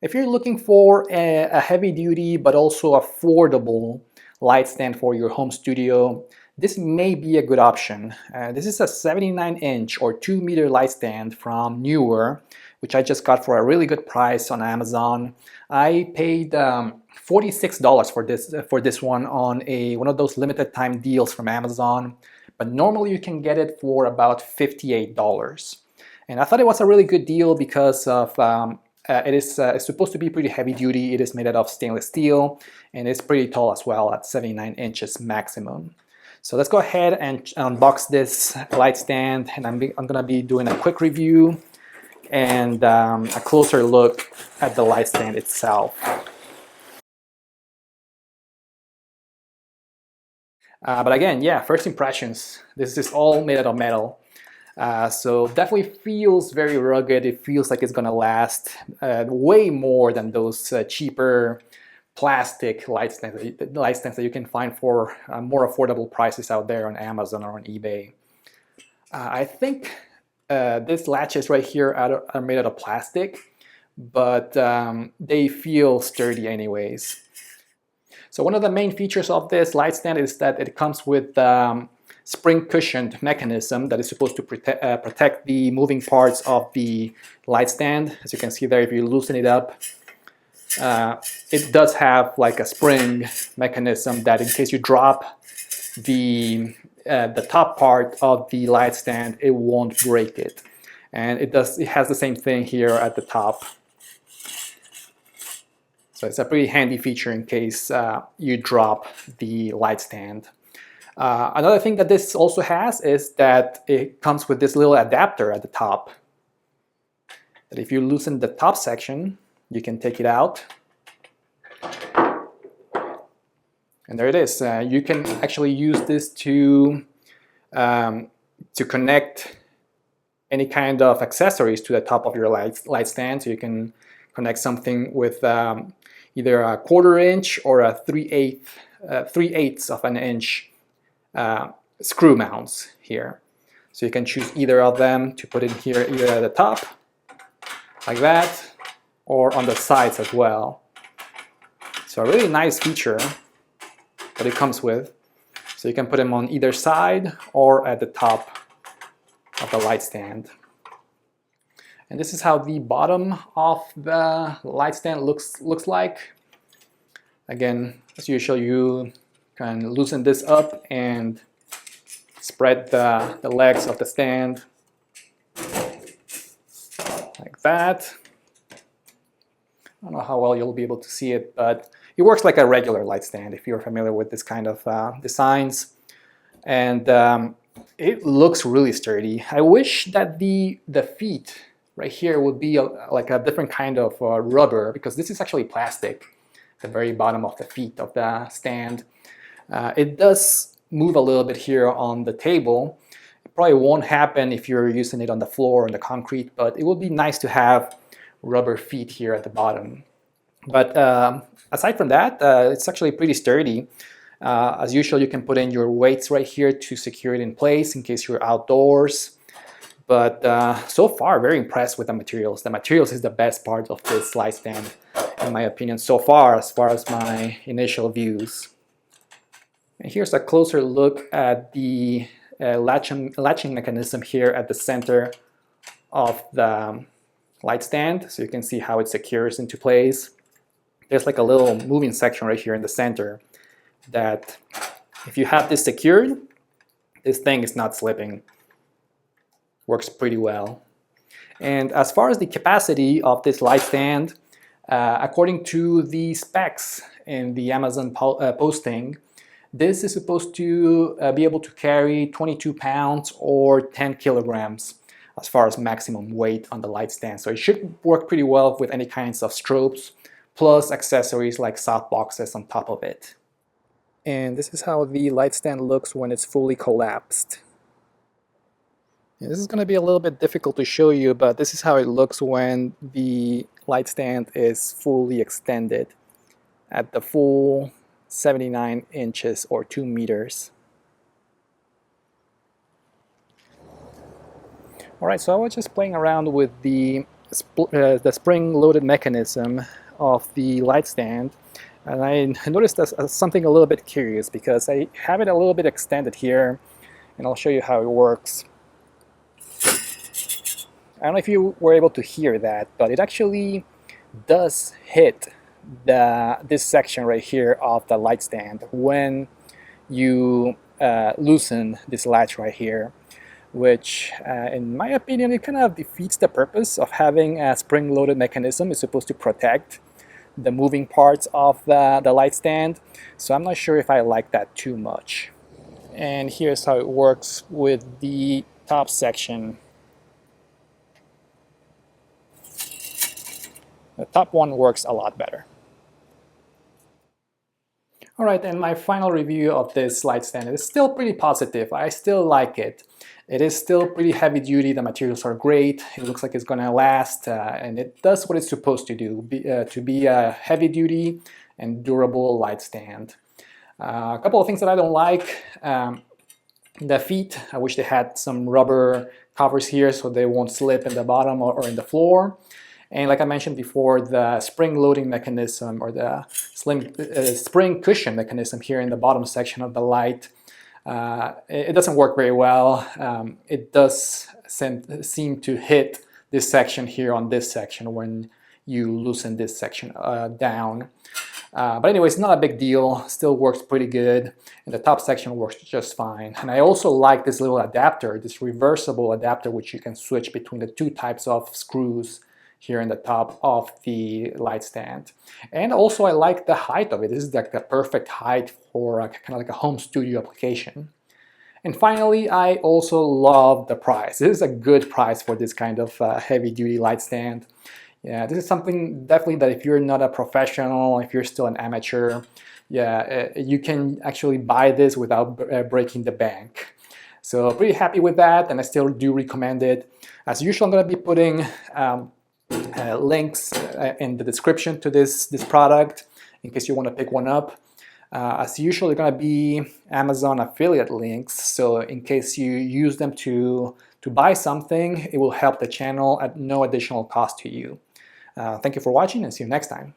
If you're looking for a heavy duty but also affordable light stand for your home studio, this may be a good option. This is a 79-inch or 2-meter light stand from NEEWER, which I just got for a really good price on Amazon. I paid $46 for this one on one of those limited time deals from Amazon, but normally you can get it for about $58. And I thought it was a really good deal because of it is it's supposed to be pretty heavy duty. It is made out of stainless steel and it's pretty tall as well at 79 inches maximum. So let's go ahead and unbox this light stand, and I'm going to be doing a quick review and a closer look at the light stand itself. But again, yeah, first impressions. This is all made out of metal. So definitely feels very rugged. It feels like it's gonna last way more than those cheaper plastic light stands that you can find for more affordable prices out there on Amazon or on eBay. I think these latches right here are made out of plastic, but they feel sturdy anyways. So one of the main features of this light stand is that it comes with spring cushioned mechanism that is supposed to protect the moving parts of the light stand. As you can see there, if you loosen it up, it does have like a spring mechanism that in case you drop the top part of the light stand, it won't break it. And it has the same thing here at the top. So it's a pretty handy feature in case you drop the light stand. Another thing that this also has is that it comes with this little adapter at the top. That if you loosen the top section, you can take it out. And there it is. You can actually use this to connect any kind of accessories to the top of your light stand. So you can connect something with either a 1/4 inch or a 3/8 of an inch screw mounts here. So you can choose either of them to put in here, either at the top, like that, or on the sides as well. So a really nice feature that it comes with. So you can put them on either side or at the top of the light stand. And this is how the bottom of the light stand looks like. Again, as usual, you can loosen this up and spread the legs of the stand like that. I don't know how well you'll be able to see it, but it works like a regular light stand if you're familiar with this kind of designs. And it looks really sturdy. I wish that the feet right here would be like a different kind of rubber, because this is actually plastic at the very bottom of the feet of the stand. It does move a little bit here on the table. It probably won't happen if you're using it on the floor or on the concrete, but it would be nice to have rubber feet here at the bottom. But aside from that, it's actually pretty sturdy. As usual, you can put in your weights right here to secure it in place in case you're outdoors. But so far, very impressed with the materials. The materials is the best part of this light stand, in my opinion, so far as my initial views. And here's a closer look at the latching mechanism here at the center of the light stand. So you can see how it secures into place. There's like a little moving section right here in the center that if you have this secured, this thing is not slipping. Works pretty well. And as far as the capacity of this light stand, according to the specs in the Amazon posting, this is supposed to be able to carry 22 pounds or 10 kilograms as far as maximum weight on the light stand. So it should work pretty well with any kinds of strobes, plus accessories like soft boxes on top of it. And this is how the light stand looks when it's fully collapsed. And this is going to be a little bit difficult to show you, but this is how it looks when the light stand is fully extended at the full 79 inches or 2 meters. Alright, so I was just playing around with the the spring-loaded mechanism of the light stand, and I noticed something a little bit curious because I have it a little bit extended here, and I'll show you how it works. I don't know if you were able to hear that, but it actually does hit this section right here of the light stand when you loosen this latch right here, which in my opinion it kind of defeats the purpose of having a spring-loaded mechanism. It's supposed to protect the moving parts of the light stand, so I'm not sure if I like that too much. And here's how it works with the top section. The top one works a lot better. Alright, and my final review of this light stand is still pretty positive. I still like it. It is still pretty heavy duty, the materials are great, it looks like it's going to last, and it does what it's supposed to do, to be a heavy duty and durable light stand. A couple of things that I don't like. The feet, I wish they had some rubber covers here so they won't slip in the bottom or in the floor. And like I mentioned before, the spring loading mechanism or the spring cushion mechanism here in the bottom section of the light, it doesn't work very well. It does seem to hit this section here on this section when you loosen this section down. But anyway, it's not a big deal, still works pretty good, and the top section works just fine. And I also like this little adapter, this reversible adapter, which you can switch between the two types of screws here in the top of the light stand. And also I like the height of it. This is like the perfect height for kind of like a home studio application. And finally, I also love the price. This is a good price for this kind of heavy-duty light stand. Yeah, this is something definitely that if you're not a professional, if you're still an amateur, yeah, you can actually buy this without breaking the bank. So pretty happy with that, and I still do recommend it. As usual, I'm going to be putting links in the description to this product in case you want to pick one up. As usual, they're going to be Amazon affiliate links, so in case you use them to buy something, it will help the channel at no additional cost to you. Thank you for watching and see you next time.